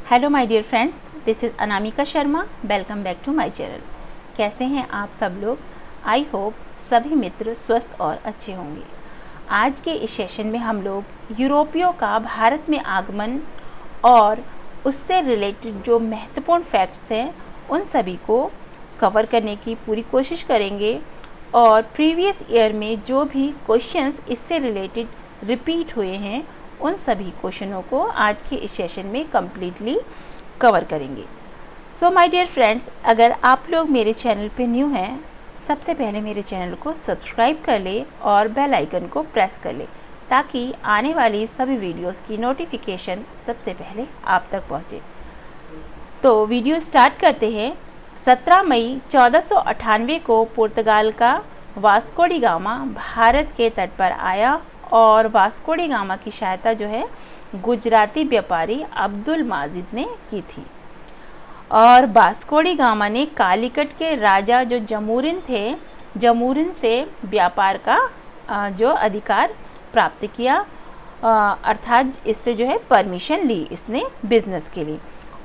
Hello my dear friends, this is Anamika Sharma. Welcome back to my channel. कैसे हैं आप सब लोग? आई होप सभी मित्र स्वस्थ और अच्छे होंगे। आज के इस सेशन में हम लोग यूरोपियों का भारत में आगमन और उससे रिलेटेड जो महत्वपूर्ण फैक्ट्स हैं उन सभी को कवर करने की पूरी कोशिश करेंगे और प्रीवियस ईयर में जो भी क्वेश्चंस इससे रिलेटेड रिपीट हुए हैं उन सभी क्वेश्चनों को आज के इस सेशन में कम्प्लीटली कवर करेंगे। सो माय डियर फ्रेंड्स, अगर आप लोग मेरे चैनल पे न्यू हैं, सबसे पहले मेरे चैनल को सब्सक्राइब कर ले और बेल आइकन को प्रेस कर ले ताकि आने वाली सभी वीडियोस की नोटिफिकेशन सबसे पहले आप तक पहुंचे। तो वीडियो स्टार्ट करते हैं। 17 मई 1498 को पुर्तगाल का वास्को डी गामा भारत के तट पर आया और वास्को डी गामा की सहायता जो है गुजराती व्यापारी अब्दुल माजिद ने की थी। और वास्को डी गामा ने कालीकट के राजा जो जमूरिन थे, जमूरिन से व्यापार का जो अधिकार प्राप्त किया, अर्थात इससे जो है परमिशन ली इसने बिजनेस के लिए।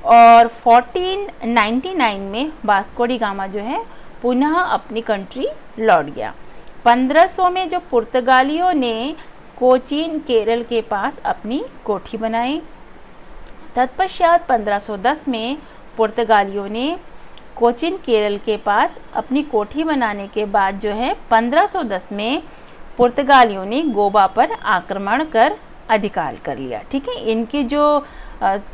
और 1499 में वास्को डी गामा जो है पुनः अपनी कंट्री लौट गया। 1500 में जो पुर्तगालियों ने कोचीन केरल के पास अपनी कोठी बनाई। तत्पश्चात 1510 में पुर्तगालियों ने कोचीन केरल के पास अपनी कोठी बनाने के बाद जो है 1510 में पुर्तगालियों ने गोवा पर आक्रमण कर अधिकार कर लिया। ठीक है, इनकी जो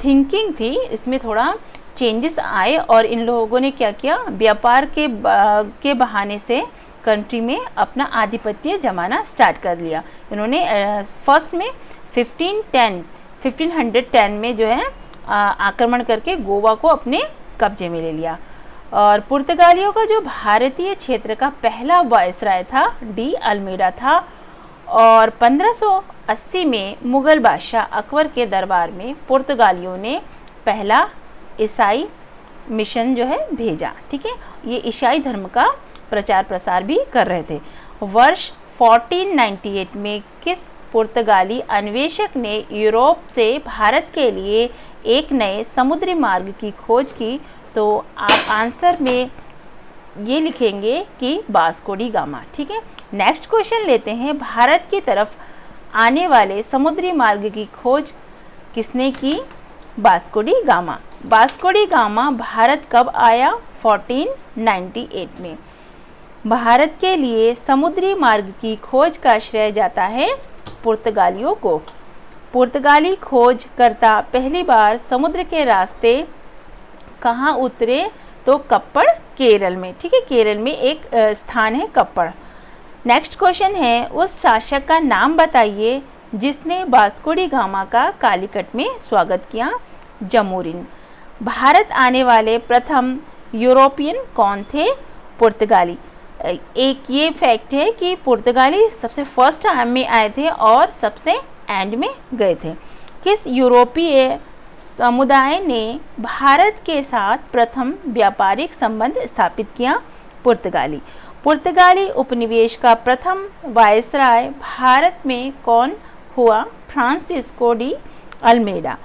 थिंकिंग थी इसमें थोड़ा चेंजेस आए और इन लोगों ने क्या किया, व्यापार के बहाने से कंट्री में अपना आधिपत्य जमाना स्टार्ट कर लिया। इन्होंने फर्स्ट में 1510 में जो है आक्रमण करके गोवा को अपने कब्जे में ले लिया। और पुर्तगालियों का जो भारतीय क्षेत्र का पहला वायसराय था डी अल्मेडा था। और 1580 में मुग़ल बादशाह अकबर के दरबार में पुर्तगालियों ने पहला ईसाई मिशन जो है भेजा। ठीक है, ये ईसाई धर्म का प्रचार प्रसार भी कर रहे थे। वर्ष 1498 में किस पुर्तगाली अन्वेषक ने यूरोप से भारत के लिए एक नए समुद्री मार्ग की खोज की? तो आप आंसर में ये लिखेंगे कि वास्को डी गामा। ठीक है, नेक्स्ट क्वेश्चन लेते हैं। भारत की तरफ आने वाले समुद्री मार्ग की खोज किसने की? Vasco D gamma. Vasco D gamma Bharat कब आया? 1498 में। भारत के लिए समुद्री मार्ग की खोज का श्रेय जाता है पुर्तगालियों को। पुर्तगाली खोजकर्ता पहली बार समुद्र के रास्ते कहाँ उतरे? तो कप्पड़, केरल में। ठीक है, केरल में एक स्थान है कप्पड़। नेक्स्ट क्वेश्चन है, उस शासक का नाम बताइए जिसने वास्को डी गामा का कालीकट में स्वागत किया? जमूरिन। भारत आने वाले प्रथम यूरोपियन कौन थे? पुर्तगाली। एक ये फैक्ट है कि पुर्तगाली सबसे फर्स्ट टाइम में आए थे और सबसे एंड में गए थे। किस यूरोपीय समुदाय ने भारत के साथ प्रथम व्यापारिक संबंध स्थापित किया? पुर्तगाली। पुर्तगाली उपनिवेश का प्रथम वायसराय भारत में कौन हुआ? Francisco de Almeida.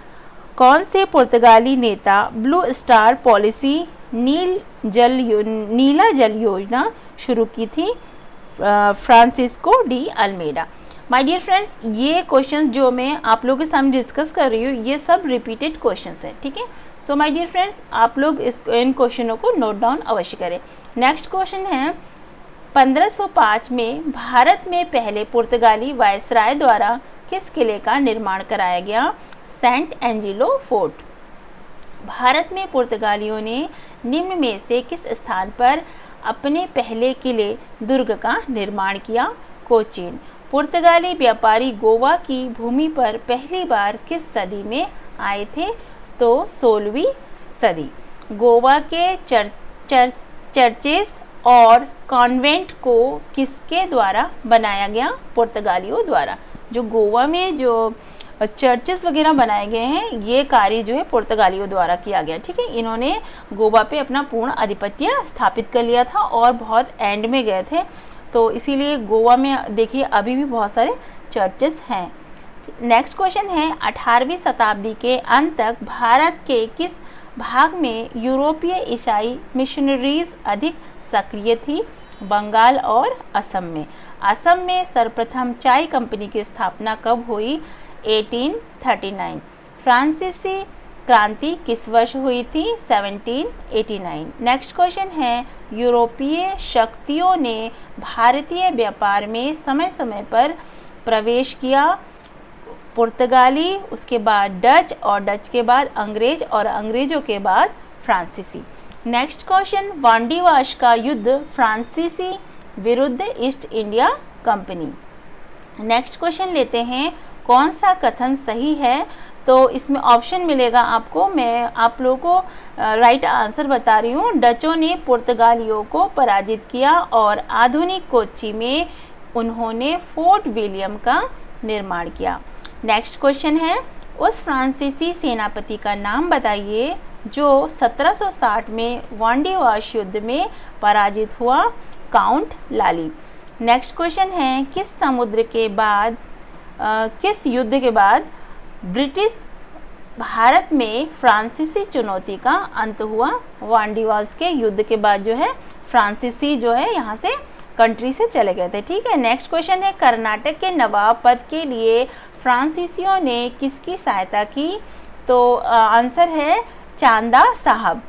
कौन से पुर्तगाली नेता ब्लू स्टार पॉलिसी नीला जल योजना शुरू की थी? Francisco de Almeida. My dear friends, ये क्वेश्चंस जो मैं आप लोगों के सामने डिस्कस कर रही हूँ ये सब रिपीटेड क्वेश्चंस हैं। ठीक है, सो माय डियर फ्रेंड्स, आप लोग इन क्वेश्चनों को नोट डाउन अवश्य करें। नेक्स्ट क्वेश्चन है, 1505 में भारत में पहले पुर्तगाली वायसराय द्वारा किस किले का निर्माण कराया गया? Saint Angelo fort. भारत में पुर्तगालियों ने निम्न में से किस स्थान पर अपने पहले किले दुर्ग का निर्माण किया? कोचीन। पुर्तगाली व्यापारी गोवा की भूमि पर पहली बार किस सदी में आए थे? तो 16वीं सदी। गोवा के चर्चेस और कॉन्वेंट को किसके द्वारा बनाया गया? पुर्तगालियों द्वारा। जो गोवा में जो चर्चेस वगैरह बनाए गए हैं ये कार्य जो है पुर्तगालियों द्वारा किया गया। ठीक है, इन्होंने गोवा पे अपना पूर्ण आधिपत्य स्थापित कर लिया था और बहुत एंड में गए थे, तो इसीलिए गोवा में देखिए अभी भी बहुत सारे चर्चेस हैं। नेक्स्ट क्वेश्चन है 18वीं शताब्दी के अंत तक भारत के किस भाग में यूरोपीय ईसाई मिशनरीज अधिक सक्रिय थी? बंगाल और असम में। असम में सर्वप्रथम चाय कंपनी की स्थापना कब हुई? 1839। फ्रांसीसी क्रांति किस वर्ष हुई थी? 1789। नेक्स्ट क्वेश्चन है यूरोपीय शक्तियों ने भारतीय व्यापार में समय समय पर प्रवेश किया। पुर्तगाली, उसके बाद डच, और डच के बाद अंग्रेज, और अंग्रेजों के बाद फ्रांसीसी। नेक्स्ट क्वेश्चन, वांडीवाश का युद्ध फ्रांसीसी विरुद्ध east India company. Next question लेते हैं, कौन सा कथन सही है? तो इसमें ऑप्शन मिलेगा आपको, मैं आप लोगों को राइट आंसर बता रही हूँ। डचों ने पुर्तगालियों को पराजित किया और आधुनिक कोच्चि में उन्होंने फोर्ट विलियम का निर्माण किया। नेक्स्ट क्वेश्चन है, उस फ्रांसीसी सेनापति का नाम बताइए जो 1760 में वांडीवाश युद्ध में पराजित हुआ। काउंट लाली। नेक्स्ट क्वेश्चन है, किस युद्ध के बाद ब्रिटिश भारत में फ्रांसीसी चुनौती का अंत हुआ? वांडीवाश के युद्ध के बाद जो है फ्रांसीसी जो है यहाँ से कंट्री से चले गए थे। ठीक है। नेक्स्ट क्वेश्चन है, कर्नाटक के नवाब पद के लिए फ्रांसीसियों ने किसकी सहायता की? तो आंसर है चांदा साहब।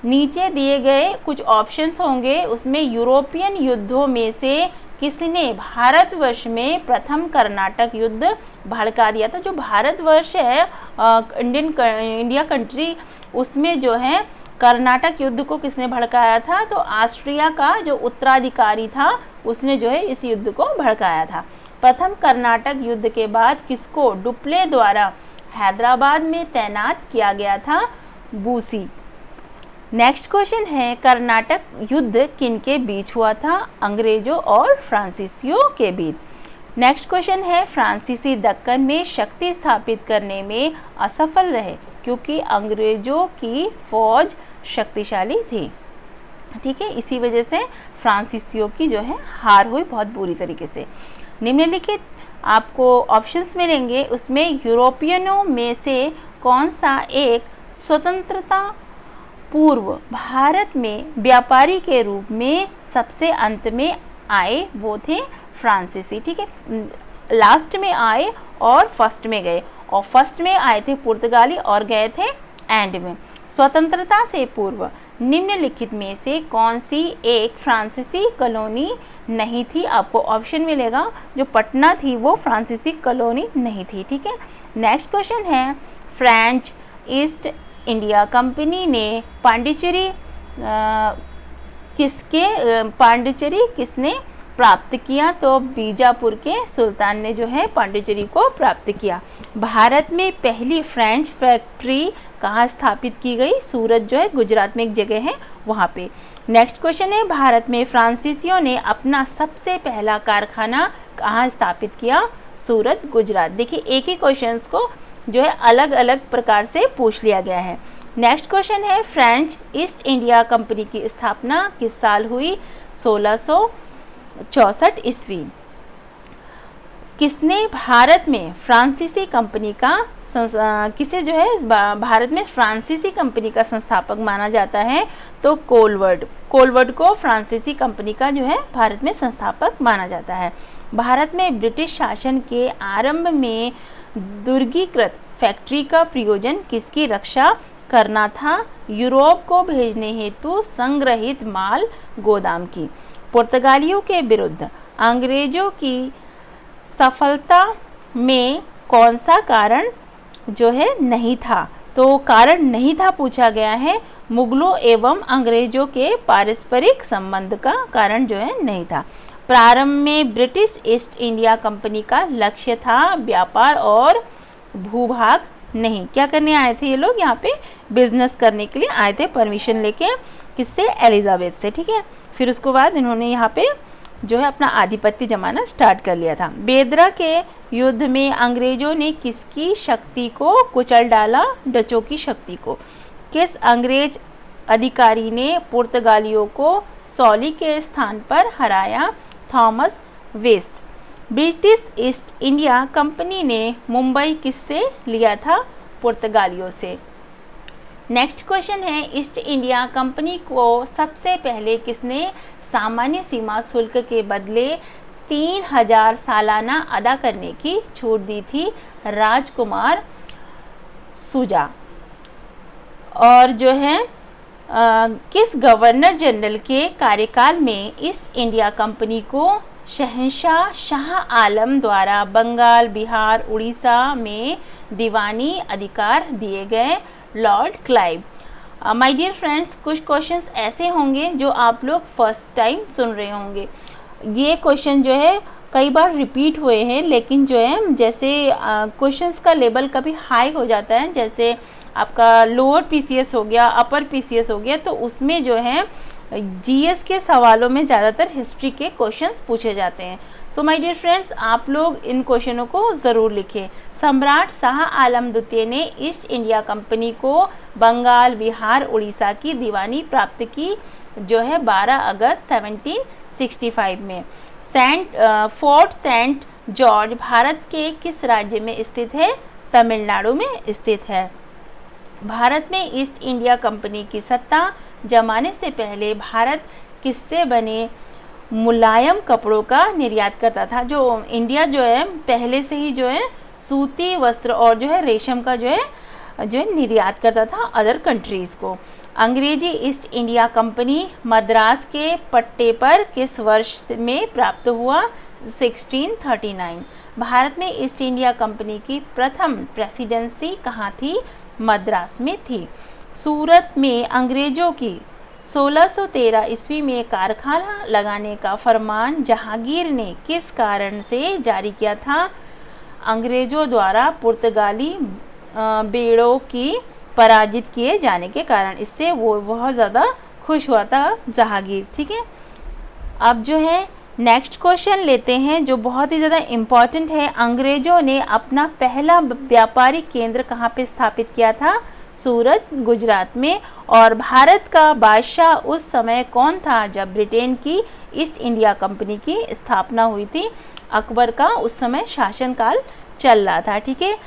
नीचे दिए गए कुछ ऑप्शंस होंगे, उसमें यूरोपियन युद्धों में से किसने भारतवर्ष में प्रथम कर्नाटक युद्ध भड़का दिया था? जो भारतवर्ष है इंडिया कंट्री, उसमें जो है कर्नाटक युद्ध को किसने भड़काया था? तो ऑस्ट्रिया का जो उत्तराधिकारी था उसने जो है इस युद्ध को भड़काया था। प्रथम कर्नाटक युद्ध के बाद किसको डुप्ले द्वारा हैदराबाद में तैनात किया गया था? बूसी। नेक्स्ट क्वेश्चन है, कर्नाटक युद्ध किनके बीच हुआ था? अंग्रेजों और फ्रांसीसियों के बीच। नेक्स्ट क्वेश्चन है, फ्रांसीसी दक्कन में शक्ति स्थापित करने में असफल रहे क्योंकि अंग्रेजों की फौज शक्तिशाली थी। ठीक है, इसी वजह से फ्रांसीसियों की जो है हार हुई बहुत बुरी तरीके से। निम्नलिखित आपको ऑप्शंस मिलेंगे, उसमें यूरोपियनों में से कौन सा एक स्वतंत्रता पूर्व भारत में व्यापारी के रूप में सबसे अंत में आए? वो थे फ्रांसीसी। ठीक है, लास्ट में आए और फर्स्ट में गए, और फर्स्ट में आए थे पुर्तगाली और गए थे एंड में। स्वतंत्रता से पूर्व निम्नलिखित में से कौन सी एक फ्रांसीसी कॉलोनी नहीं थी? आपको ऑप्शन मिलेगा, जो पटना थी वो फ्रांसीसी कॉलोनी नहीं थी। ठीक है। नेक्स्ट क्वेश्चन है, फ्रेंच ईस्ट इंडिया कंपनी ने पांडिचेरी किसने प्राप्त किया? तो बीजापुर के सुल्तान ने जो है पांडिचेरी को प्राप्त किया। भारत में पहली फ्रेंच फैक्ट्री कहाँ स्थापित की गई? सूरत जो है गुजरात में एक जगह है वहाँ पे। नेक्स्ट क्वेश्चन है, भारत में फ्रांसीसियों ने अपना सबसे पहला कारखाना कहाँ स्थापित किया? सूरत गुजरात। देखिए एक ही क्वेश्चंस को जो है अलग अलग प्रकार से पूछ लिया गया है। नेक्स्ट क्वेश्चन है, फ्रेंच ईस्ट इंडिया कंपनी की स्थापना किस साल हुई? 1664 ईस्वी। किसने भारत में फ्रांसीसी कंपनी का किसे जो है भारत में फ्रांसीसी कंपनी का संस्थापक माना जाता है? तो कोलवर्ड को फ्रांसीसी कंपनी का जो है भारत में संस्थापक माना जाता है। भारत में ब्रिटिश शासन के आरंभ में दुर्गीकृत फैक्ट्री का प्रयोजन किसकी रक्षा करना था? यूरोप को भेजने हेतु संग्रहित माल गोदाम की। पुर्तगालियों के विरुद्ध अंग्रेजों की सफलता में कौन सा कारण जो है नहीं था? तो कारण नहीं था पूछा गया है, मुगलों एवं अंग्रेजों के पारस्परिक संबंध का कारण जो है नहीं था। प्रारंभ में ब्रिटिश ईस्ट इंडिया कंपनी का लक्ष्य था व्यापार और भूभाग नहीं। क्या करने आए थे ये लोग? यहाँ पे बिजनेस करने के लिए आए थे, परमिशन लेके। किससे? एलिजाबेथ से। ठीक है। फिर उसके बाद इन्होंने यहाँ पे जो है अपना आधिपत्य जमाना स्टार्ट कर लिया था। बेदरा के युद्ध में अंग्रेजों ने किसकी शक्ति को कुचल डाला? डचों की शक्ति को। किस अंग्रेज अधिकारी ने पुर्तगालियों को सॉली के स्थान पर हराया? Thomas West. British East India company ने मुंबई किससे लिया था? पुर्तगालियों से। नेक्स्ट क्वेश्चन है, ईस्ट इंडिया कंपनी को सबसे पहले किसने सामान्य सीमा शुल्क के बदले 3000 सालाना अदा करने की छूट दी थी? राजकुमार सुजा। और जो है किस गवर्नर जनरल के कार्यकाल में ईस्ट इंडिया कंपनी को शहंशाह शाह आलम द्वारा बंगाल, बिहार, उड़ीसा में दीवानी अधिकार दिए गए? Lord Clive. My dear friends, कुछ क्वेश्चंस ऐसे होंगे जो आप लोग फर्स्ट टाइम सुन रहे होंगे। ये क्वेश्चन जो है कई बार रिपीट हुए हैं, लेकिन जो है जैसे क्वेश्चंस का लेवल कभी हाई हो जाता है, जैसे आपका लोअर पीसीएस हो गया, अपर पीसीएस हो गया, तो उसमें जो है जीएस के सवालों में ज़्यादातर हिस्ट्री के क्वेश्चंस पूछे जाते हैं। सो माय डियर फ्रेंड्स, आप लोग इन क्वेश्चनों को ज़रूर लिखें। सम्राट शाह आलम द्वितीय ने ईस्ट इंडिया कंपनी को बंगाल, बिहार, उड़ीसा की दीवानी प्राप्त की जो है 12 अगस्त 1765 में। फोर्ट सेंट जॉर्ज भारत के किस राज्य में स्थित है? तमिलनाडु में स्थित है। भारत में ईस्ट इंडिया कंपनी की सत्ता जमाने से पहले भारत किससे बने मुलायम कपड़ों का निर्यात करता था? जो इंडिया जो है पहले से ही जो है सूती वस्त्र और जो है रेशम का जो है निर्यात करता था अदर कंट्रीज़ को। अंग्रेजी ईस्ट इंडिया कंपनी मद्रास के पट्टे पर किस वर्ष में प्राप्त हुआ? 1639। भारत में ईस्ट इंडिया कंपनी की प्रथम प्रेसिडेंसी कहाँ थी? मद्रास में थी। सूरत में अंग्रेजों की 1613 ईस्वी में कारखाना लगाने का फरमान जहांगीर ने किस कारण से जारी किया था? अंग्रेजों द्वारा पुर्तगाली बेड़ों की पराजित किए जाने के कारण। इससे वो बहुत ज़्यादा खुश हुआ था जहांगीर। ठीक है, अब जो है नेक्स्ट क्वेश्चन लेते हैं जो बहुत ही ज़्यादा इम्पॉर्टेंट है। अंग्रेजों ने अपना पहला व्यापारिक केंद्र कहाँ पे स्थापित किया था? सूरत, गुजरात में। और भारत का बादशाह उस समय कौन था जब ब्रिटेन की ईस्ट इंडिया कंपनी की स्थापना हुई थी? अकबर का उस समय शासनकाल चल रहा था। ठीक है,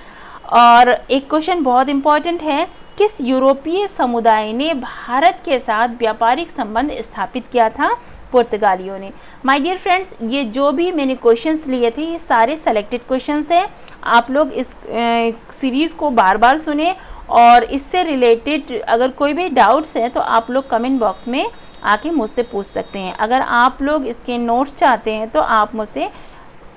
और एक क्वेश्चन बहुत इम्पॉर्टेंट है, किस यूरोपीय समुदाय ने भारत के साथ व्यापारिक संबंध स्थापित किया था? पुर्तगालियों ने। माय डियर फ्रेंड्स, ये जो भी मैंने क्वेश्चंस लिए थे ये सारे सेलेक्टेड क्वेश्चंस हैं। आप लोग इस सीरीज़ को बार बार सुने और इससे रिलेटेड अगर कोई भी डाउट्स हैं तो आप लोग कमेंट बॉक्स में आके मुझसे पूछ सकते हैं। अगर आप लोग इसके नोट्स चाहते हैं तो आप मुझसे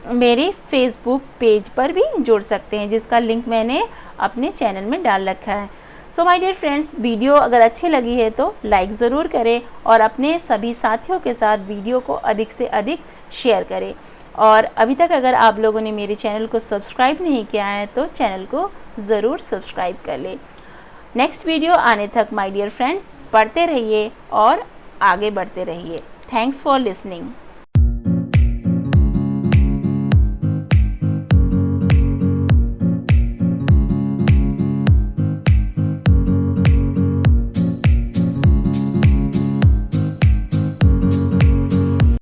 मेरे फेसबुक पेज पर भी जुड़ सकते हैं, जिसका लिंक मैंने अपने चैनल में डाल रखा है। So my dear friends, video अगर अच्छी लगी है तो लाइक ज़रूर करें और अपने सभी साथियों के साथ वीडियो को अधिक से अधिक शेयर करें। और अभी तक अगर आप लोगों ने मेरे चैनल को सब्सक्राइब नहीं किया है तो चैनल को ज़रूर सब्सक्राइब कर लें। नेक्स्ट वीडियो आने तक माय डियर फ्रेंड्स पढ़ते रहिए और आगे बढ़ते रहिए। Thanks for listening.